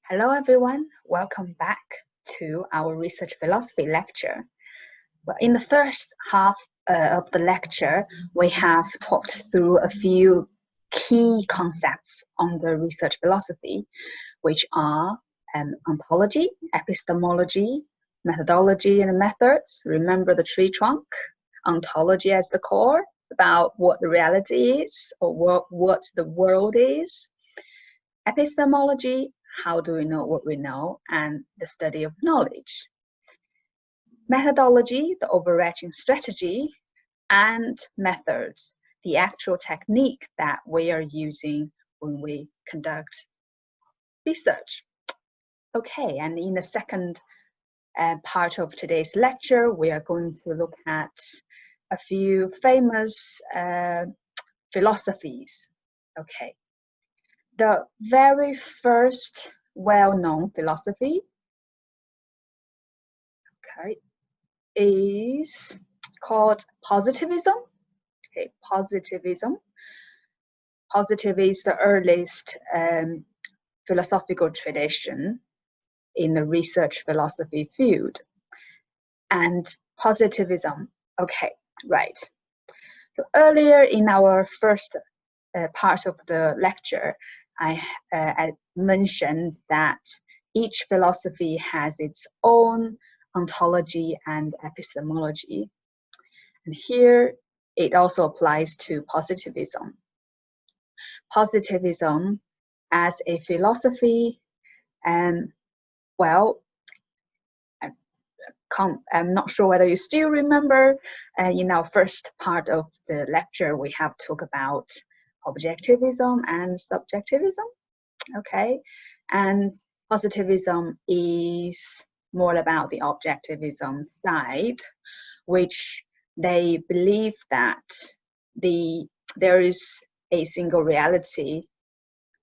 Hello everyone, welcome back to our research philosophy lecture. Well, in the first half of the lecture, we have talked through a few key concepts on the research philosophy, which are ontology, epistemology, methodology and methods. Remember the tree trunk? Ontology as the core, about what the reality is or what the world is. Epistemology, how do we know what we know, and the study of knowledge. Methodology, the overarching strategy, and methods, the actual technique that we are using when we conduct research. Okay, and in the second part of today's lecture, we are going to look at a few famous philosophies. Okay. The very first well-known philosophy, is called Positivism. Okay, Positivism. Positive is the earliest philosophical tradition in the research philosophy field. And Positivism, okay, right. So earlier in our first part of the lecture, I mentioned that each philosophy has its own ontology and epistemology. And here it also applies to positivism. Positivism as a philosophy, and well, I'm not sure whether you still remember, in our first part of the lecture, we have talked about objectivism and subjectivism. Okay, and positivism is more about the objectivism side, which they believe that there is a single reality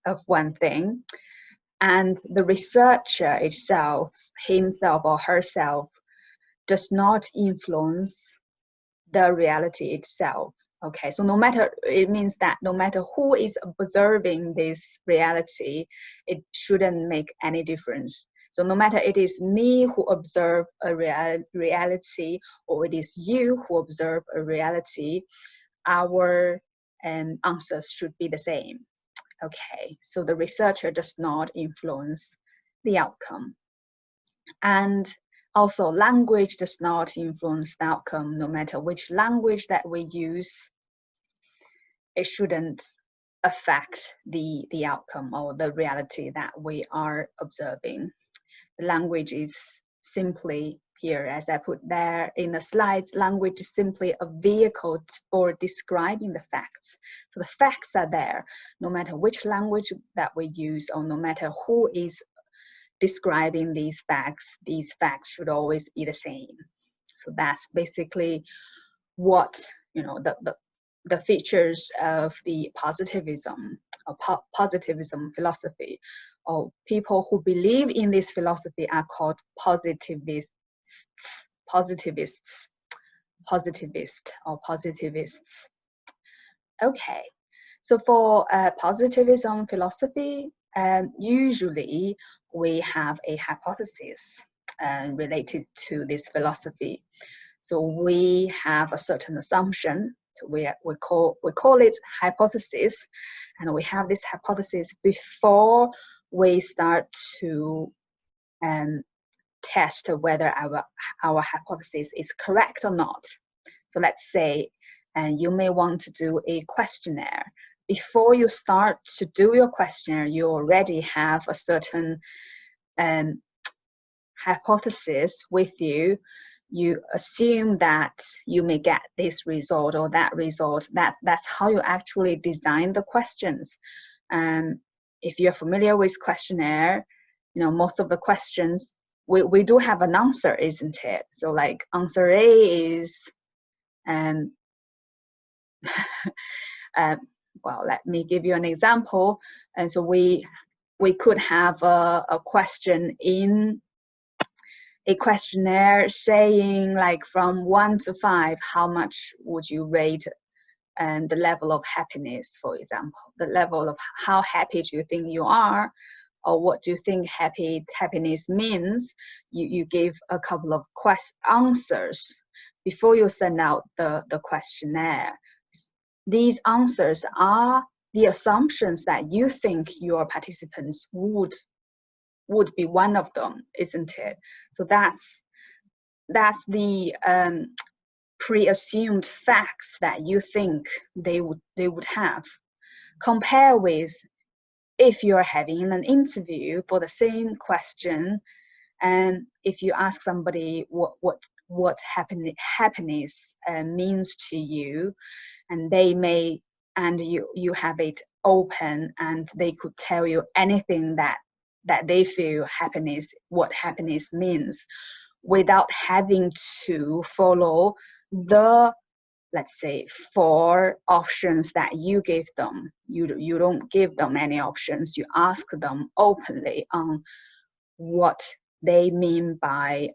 of one thing, and the researcher itself, himself or herself, does not influence the reality itself. Okay, so it means that no matter who is observing this reality, it shouldn't make any difference. So no matter it is me who observe a reality or it is you who observe a reality, our answers should be the same. Okay, so the researcher does not influence the outcome. And also, language does not influence the outcome. No matter which language that we use, it shouldn't affect the outcome or the reality that we are observing. The language is simply, here as I put there in the slides, language is simply a vehicle for describing the facts. So the facts are there, no matter which language that we use or no matter who is describing these facts should always be the same. So that's basically what, the features of the positivism or positivism philosophy, or people who believe in this philosophy are called positivists. Okay, so for positivism philosophy, usually we have a hypothesis related to this philosophy. So we have a certain assumption. So we call it hypothesis, and we have this hypothesis before we start to test whether our hypothesis is correct or not. So let's say you may want to do a questionnaire. Before you start to do your questionnaire, you already have a certain hypothesis with you. You assume that you may get this result or that result. That's how you actually design the questions. If you're familiar with questionnaire, most of the questions, we do have an answer, isn't it? So like answer A is, well, let me give you an example. And so we could have a question in a questionnaire saying, like, from 1 to 5, how much would you rate the level of happiness, for example, the level of how happy do you think you are or what do you think happiness means, you give a couple of answers before you send out the questionnaire. These answers are the assumptions that you think your participants would be one of them, isn't it? So that's the pre-assumed facts that you think they would have. Compare with if you're having an interview for the same question, and if you ask somebody what happiness means to you, and you have it open, and they could tell you anything that they feel what happiness means, without having to follow the, let's say, 4 options that you give them. You don't give them any options. You ask them openly on what they mean by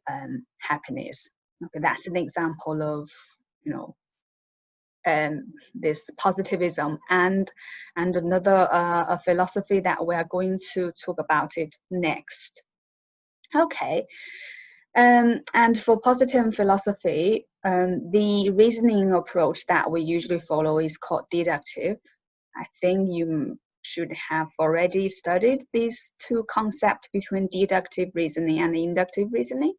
happiness. Okay, that's an example of, this positivism, and another a philosophy that we are going to talk about it next. Okay. And for positive philosophy, the reasoning approach that we usually follow is called deductive. I think you should have already studied these 2 concepts between deductive reasoning and inductive reasoning.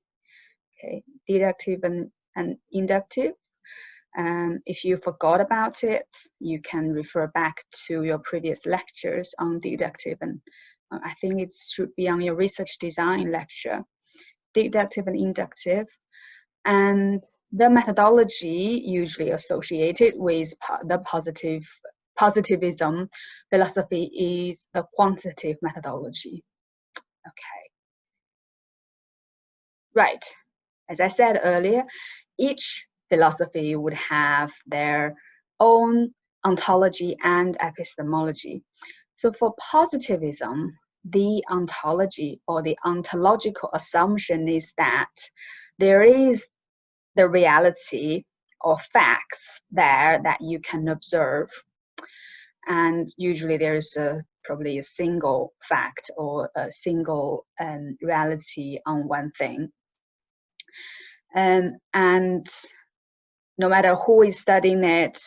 Okay, deductive and inductive. If you forgot about it, you can refer back to your previous lectures on deductive, and I think it should be on your research design lecture. Deductive and inductive, and the methodology usually associated with the positivism philosophy is the quantitative methodology. Okay, right. As I said earlier, each philosophy would have their own ontology and epistemology. So for positivism, the ontology or the ontological assumption is that there is the reality or facts there that you can observe, and usually there's probably a single fact or a single reality on one thing, and no matter who is studying it,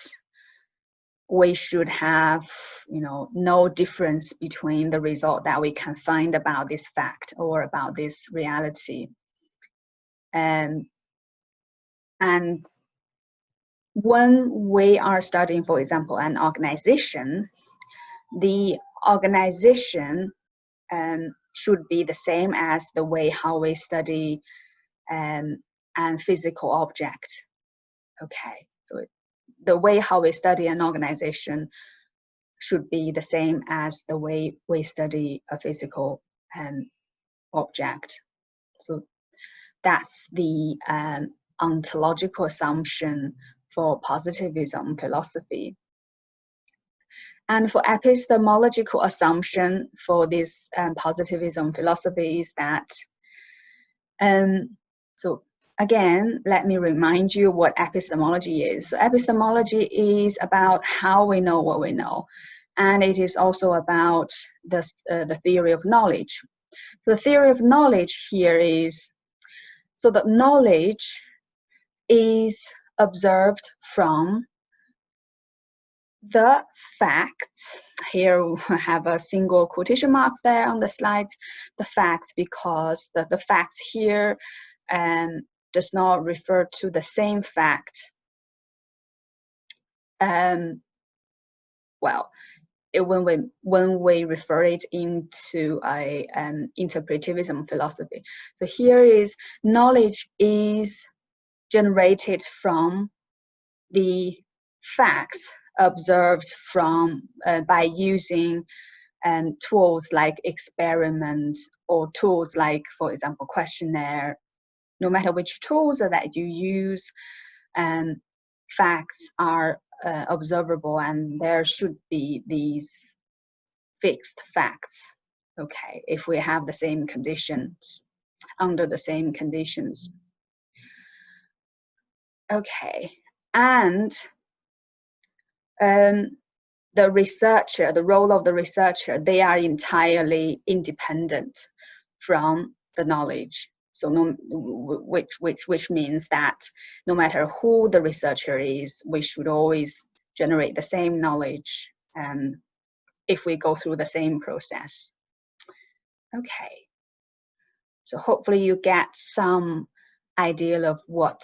we should have, no difference between the result that we can find about this fact or about this reality. And when we are studying, for example, an organization, the organization should be the same as the way how we study an physical object. Okay, so the way how we study an organization should be the same as the way we study a physical object. So that's the ontological assumption for positivism philosophy. And for epistemological assumption for this positivism philosophy is that, so again, let me remind you what epistemology is. So epistemology is about how we know what we know, and it is also about the theory of knowledge. So the theory of knowledge here is, so that knowledge is observed from the facts. Here we have a single quotation mark there on the slide, the facts, because the facts here does not refer to the same fact. Well, when we refer it into a interpretivism philosophy. So here is knowledge is generated from the facts observed from by using tools like experiment or tools like, for example, questionnaire. No matter which tools that you use, facts are observable, and there should be these fixed facts. Okay, if we have the same conditions, under the same conditions. Okay, and the researcher, the role of the researcher, they are entirely independent from the knowledge. So which means that no matter who the researcher is, we should always generate the same knowledge if we go through the same process. Okay. So hopefully you get some idea of what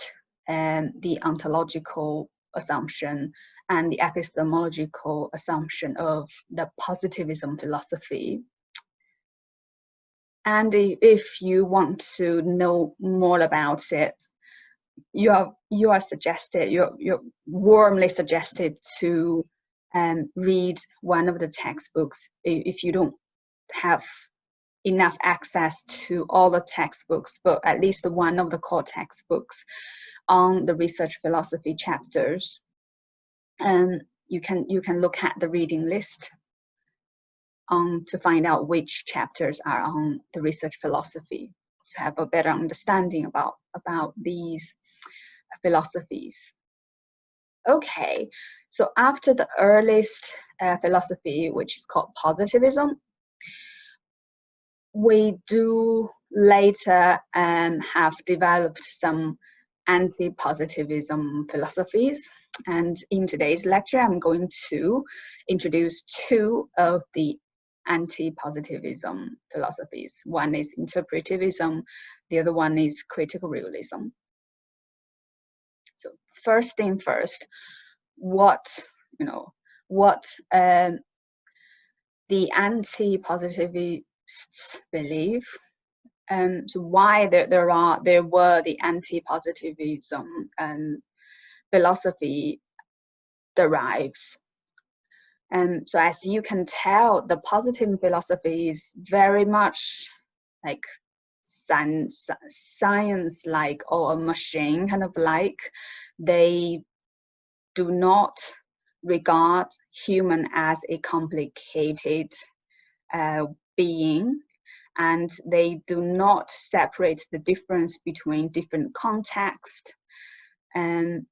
the ontological assumption and the epistemological assumption of the positivism philosophy. And if you want to know more about it, you're warmly suggested to read one of the textbooks if you don't have enough access to all the textbooks, but at least one of the core textbooks on the research philosophy chapters. And you can look at the reading list to find out which chapters are on the research philosophy, to have a better understanding about these philosophies. Okay, so after the earliest philosophy, which is called positivism, we do later have developed some anti-positivism philosophies. And in today's lecture, I'm going to introduce two of the anti-positivism philosophies. One is interpretivism, the other one is critical realism. So first thing first, what the anti-positivists believe. So why there were the anti-positivism philosophy derives. So as you can tell, the positive philosophy is very much like science-like, or a machine kind of like. They do not regard human as a complicated being, and they do not separate the difference between different contexts. And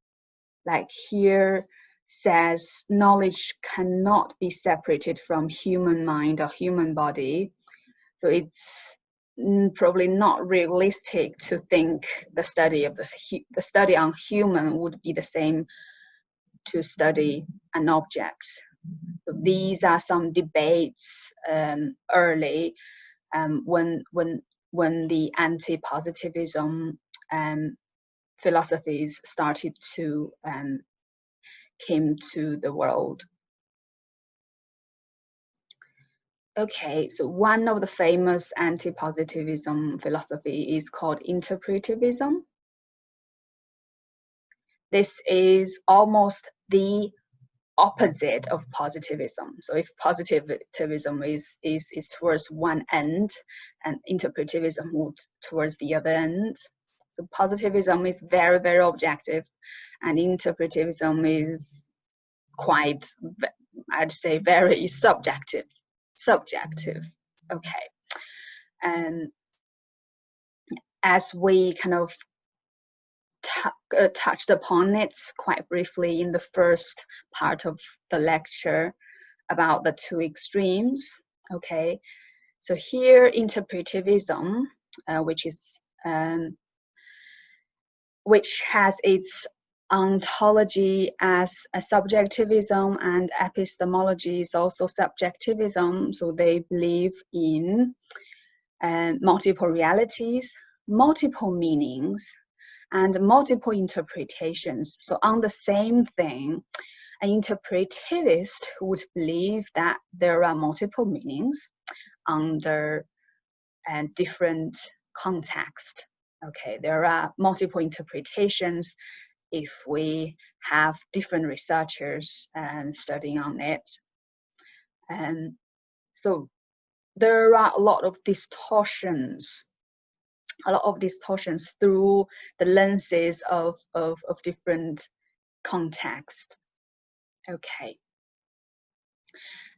like here says, knowledge cannot be separated from human mind or human body. So it's probably not realistic to think the study on human would be the same to study an object. So these are some debates early when the anti-positivism philosophies started to came to the world. Okay, so one of the famous anti-positivism philosophy is called Interpretivism. This is almost the opposite of positivism. So if positivism is towards one end, and interpretivism moves towards the other end. So positivism is very, very objective, and interpretivism is quite, I'd say, very subjective. Okay. And as we kind of touched upon it quite briefly in the first part of the lecture about the two extremes. Okay, so here interpretivism, which has its ontology as a subjectivism, and epistemology is also subjectivism. So they believe in multiple realities, multiple meanings, and multiple interpretations. So on the same thing, an interpretivist would believe that there are multiple meanings under different context. Okay, there are multiple interpretations if we have different researchers studying on it. And so there are a lot of distortions through the lenses of different contexts. Okay.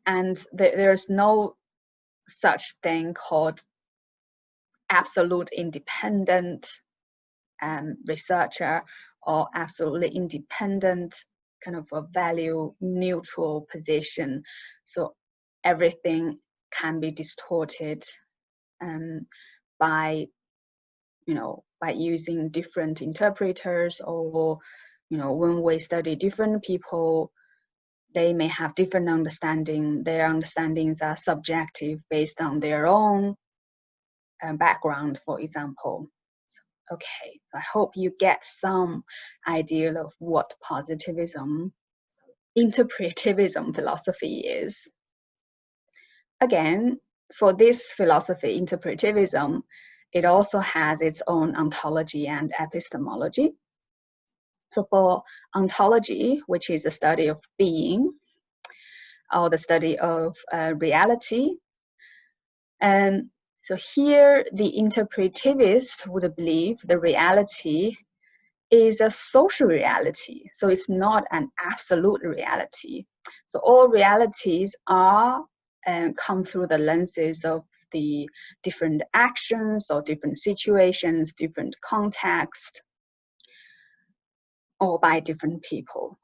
And there's no such thing called absolute independent researcher or absolutely independent kind of a value neutral position. So everything can be distorted by using different interpreters, or when we study different people, they may have different understanding. Their understandings are subjective based on their own background, for example. Okay, I hope you get some idea of what positivism, interpretivism philosophy is. Again, for this philosophy, interpretivism, it also has its own ontology and epistemology. So for ontology, which is the study of being, or the study of reality, and so here the interpretivist would believe the reality is a social reality. So it's not an absolute reality. So all realities are come through the lenses of the different actions or different situations, different context, or by different people.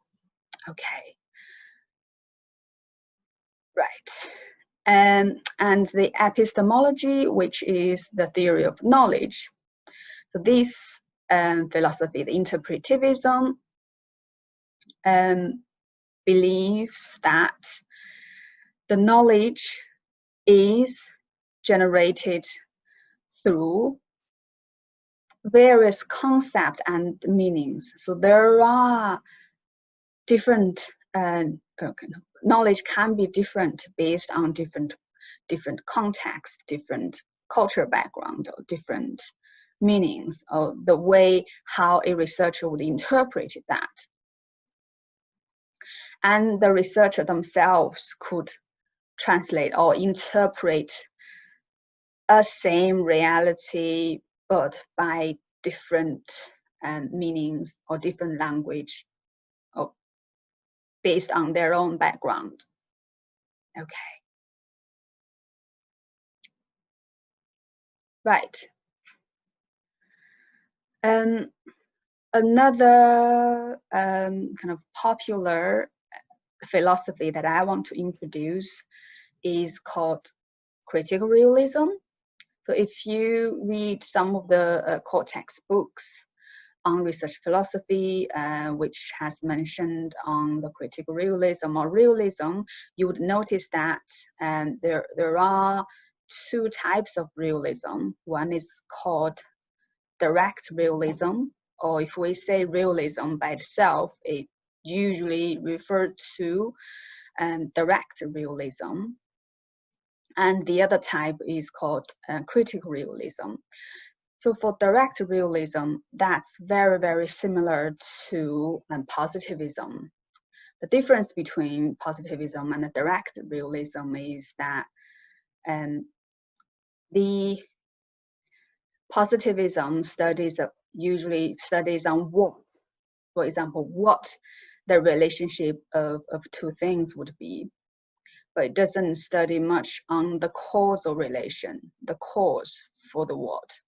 Okay. Right. And the epistemology, which is the theory of knowledge. So this philosophy, the interpretivism, believes that the knowledge is generated through various concepts and meanings. So there are different knowledge can be different based on different contexts, different cultural background, or different meanings, or the way how a researcher would interpret that. And the researcher themselves could translate or interpret a same reality, but by different meanings or different language, or based on their own background. Okay. Right. Another kind of popular philosophy that I want to introduce is called critical realism. So if you read some of the core textbooks on research philosophy, which has mentioned on the critical realism or realism, you would notice that there are two types of realism. One is called direct realism, or if we say realism by itself, it usually refers to direct realism. And the other type is called critical realism. So for direct realism, that's very, very similar to positivism. The difference between positivism and direct realism is that the positivism usually studies on what, for example, what the relationship of two things would be, but it doesn't study much on the causal relation, the cause for the what.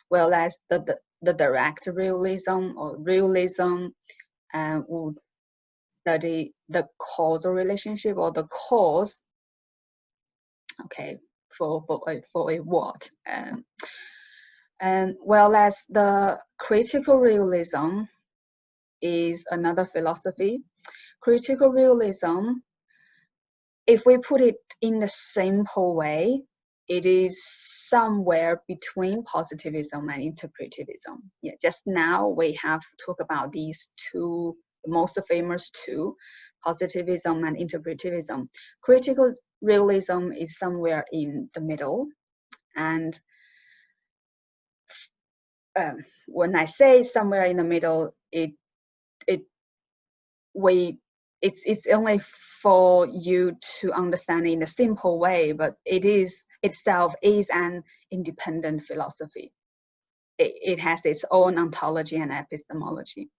Whereas the direct realism or realism would study the causal relationship, or the cause, okay, for a what. And whereas the critical realism is another philosophy. Critical realism, if we put it in a simple way, it is somewhere between positivism and interpretivism. Yeah, just now we have talked about these two, the most famous two, positivism and interpretivism. Critical realism is somewhere in the middle. And when I say somewhere in the middle, it's only for you to understand in a simple way, but it is itself is an independent philosophy. It has its own ontology and epistemology.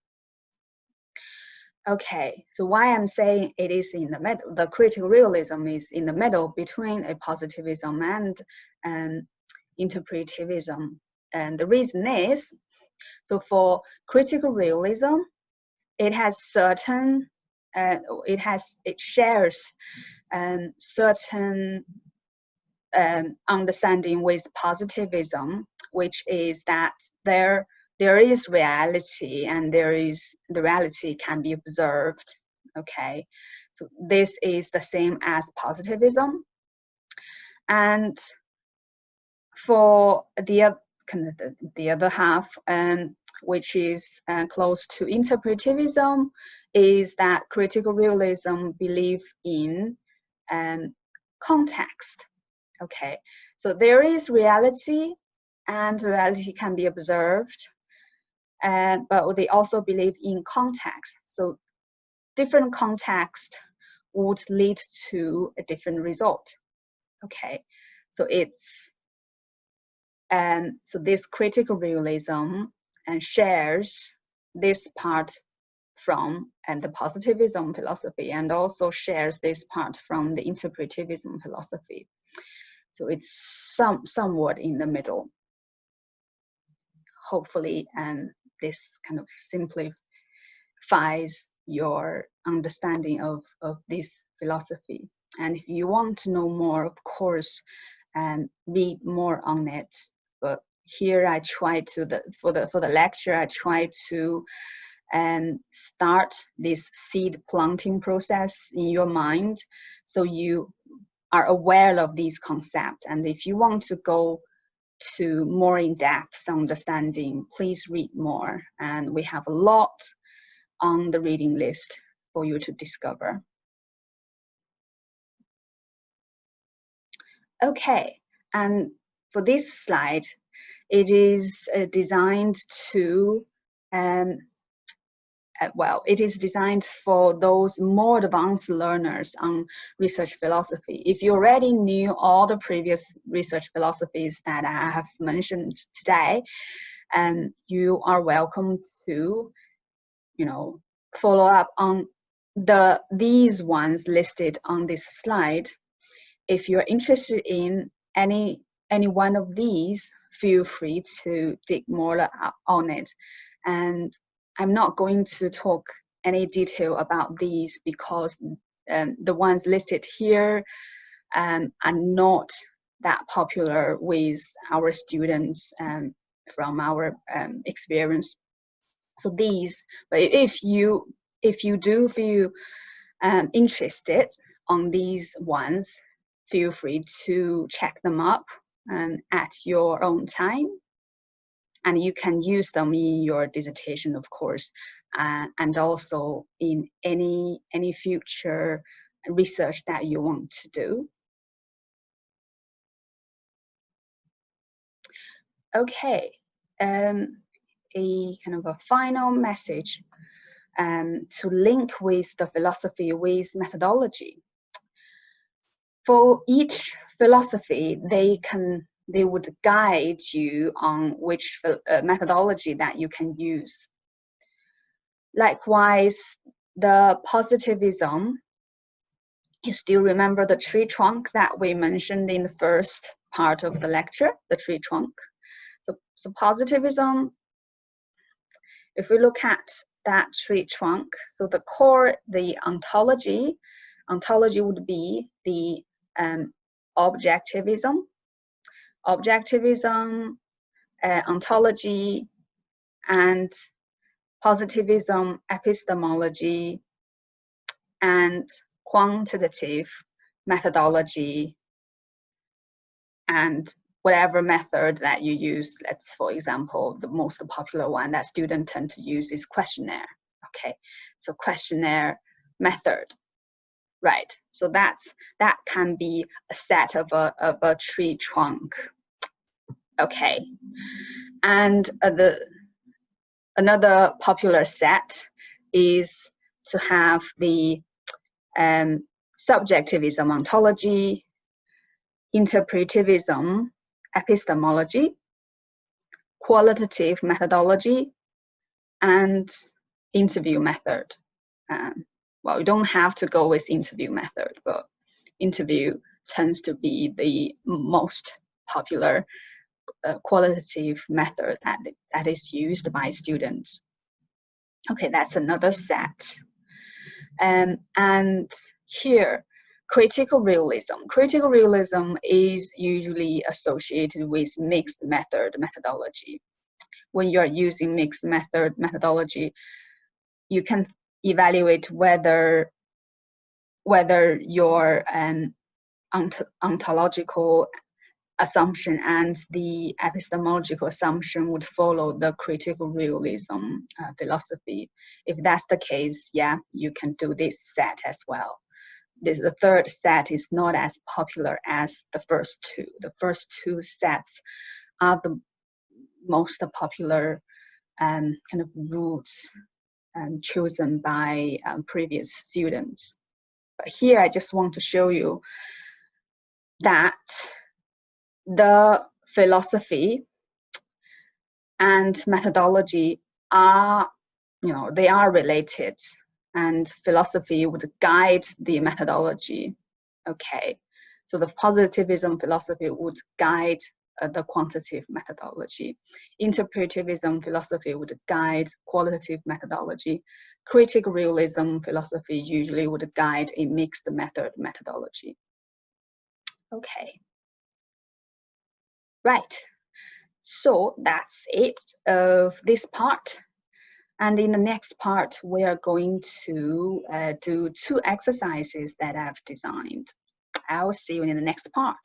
Okay, so why I'm saying it is in the middle, the critical realism is in the middle between a positivism and interpretivism. And the reason is, so for critical realism, it has certain it shares certain understanding with positivism, which is that there is reality, and the reality can be observed. Okay, so this is the same as positivism. And for the other half, which is close to interpretivism, is that critical realism believe in context. Okay, so there is reality, and reality can be observed, but they also believe in context. So different context would lead to a different result. Okay, so it's so this critical realism shares this part from the positivism philosophy, and also shares this part from the interpretivism philosophy. So it's somewhat in the middle. Hopefully, this kind of simplifies your understanding of this philosophy. And if you want to know more, of course, read more on it. But here I try to for the lecture, I try to start this seed planting process in your mind, so you are aware of these concepts. And if you want to go to more in-depth understanding, please read more. And we have a lot on the reading list for you to discover. Okay, and for this slide, it is designed to it is designed for those more advanced learners on research philosophy. If you already knew all the previous research philosophies that I have mentioned today, you are welcome to, follow up on these ones listed on this slide. If you're interested in any one of these, feel free to dig more on it. And I'm not going to talk any detail about these, because the ones listed here are not that popular with our students from our experience. So these, but if you do feel interested on these ones, feel free to check them up at your own time. And you can use them in your dissertation, of course, and also in any future research that you want to do. Okay, a kind of a final message to link with the philosophy with methodology. For each philosophy, they would guide you on which methodology that you can use. Likewise, the positivism, you still remember the tree trunk that we mentioned in the first part of the lecture, the tree trunk. So positivism, if we look at that tree trunk, so the core, the ontology would be the objectivism, ontology, and positivism, epistemology, and quantitative methodology, and whatever method that you use. Let's, for example, the most popular one that students tend to use is questionnaire. Okay, so questionnaire method. Right, so that can be a set of a tree trunk. Okay, and another popular set is to have the subjectivism, ontology, interpretivism, epistemology, qualitative methodology, and interview method. Well, you don't have to go with interview method, but interview tends to be the most popular qualitative method that is used by students. Okay, that's another set. And here, critical realism. Critical realism is usually associated with mixed method methodology. When you are using mixed method methodology, you can evaluate whether your ontological assumption and the epistemological assumption would follow the critical realism philosophy. If that's the case, yeah, you can do this set as well. The third set is not as popular as the first two. The first two sets are the most popular kind of routes chosen by previous students. But here I just want to show you that the philosophy and methodology are, they are related, and philosophy would guide the methodology. Okay, so the positivism philosophy would guide the quantitative methodology. Interpretivism philosophy would guide qualitative methodology. Critical realism philosophy usually would guide a mixed method methodology. Okay. Right. So that's it of this part. And in the next part, we are going to do 2 exercises that I've designed. I'll see you in the next part.